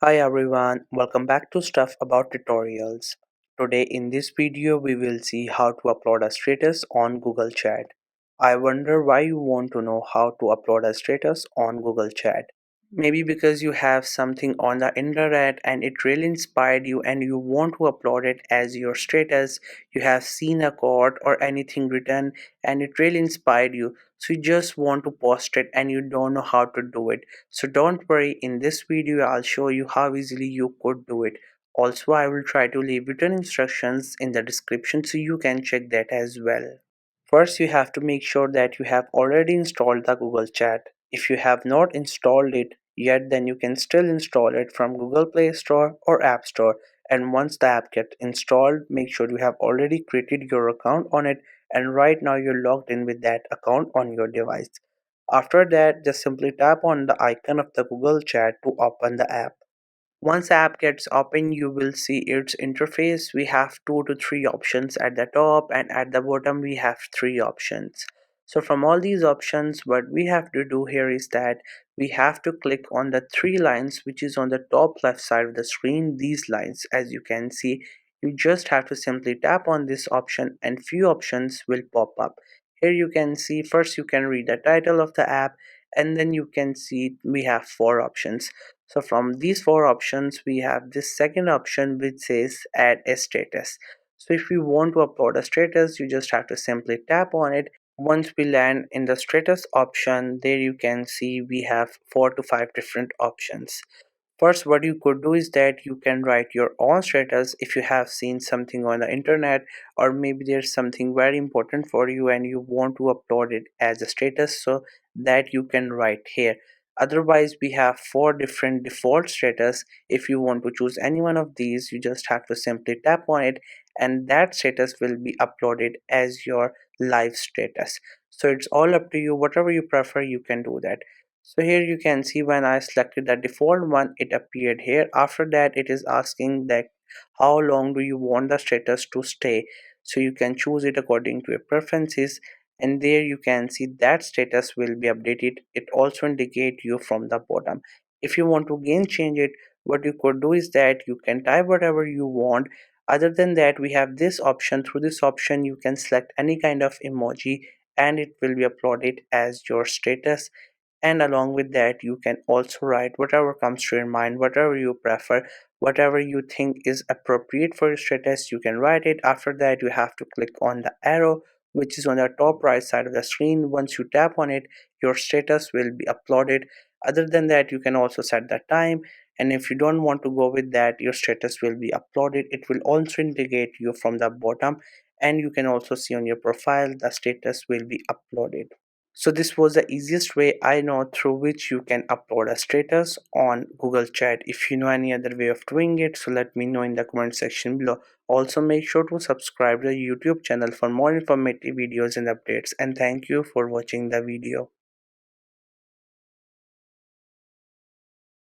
Hi everyone, welcome back to Stuff About Tutorials. Today in this video we will see how to upload a status on Google Chat. I wonder why you want to know how to upload a status on Google Chat. Maybe because you have something on the internet and it really inspired you and you want to upload it as your status. You have seen a quote or anything written and it really inspired you. So you just want to post it and you don't know how to do it. So don't worry, in this video I'll show you how easily you could do it. Also, I will try to leave written instructions in the description so you can check that as well. First, you have to make sure that you have already installed the Google Chat. If you have not installed it yet, then you can still install it from Google Play Store or App Store. And once the app gets installed, make sure you have already created your account on it and right now you're logged in with that account on your device. After that, just simply tap on the icon of the Google Chat to open the app. Once the app gets open, you will see its interface. We have two to three options at the top, and at the bottom we have three options. So from all these options, what we have to do here is that we have to click on the three lines which is on the top left side of the screen. These lines, as you can see, you just have to simply tap on this option and few options will pop up. Here you can see, first you can read the title of the app, and then you can see we have four options. So from these four options, we have this second option which says add a status. So if you want to upload a status, you just have to simply tap on it. Once we land in the status option, there you can see we have four to five different options. First, what you could do is that you can write your own status if you have seen something on the internet, or maybe there's something very important for you and you want to upload it as a status, so that you can write here. Otherwise, we have four different default status. If you want to choose any one of these, you just have to simply tap on it and that status will be uploaded as your live status. So it's all up to you, whatever you prefer, you can do that. So here you can see when I selected the default one, it appeared here. After that, it is asking that how long do you want the status to stay. So you can choose it according to your preferences, and there you can see that status will be updated. It also indicate you from the bottom. If you want to again change it, what you could do is that you can type whatever you want. Other than that, we have this option. Through this option, you can select any kind of emoji and it will be uploaded as your status, and along with that you can also write whatever comes to your mind, whatever you prefer, whatever you think is appropriate for your status, you can write it. After that, you have to click on the arrow which is on the top right side of the screen. Once you tap on it, your status will be uploaded. Other than that, you can also set the time, and if you don't want to go with that, your status will be uploaded. It will also indicate you from the bottom, and you can also see on your profile the status will be uploaded. So this was the easiest way I know through which you can upload a status on Google Chat. If you know any other way of doing it, so let me know in the comment section below. Also make sure to subscribe to the YouTube channel for more informative videos and updates, and thank you for watching the video.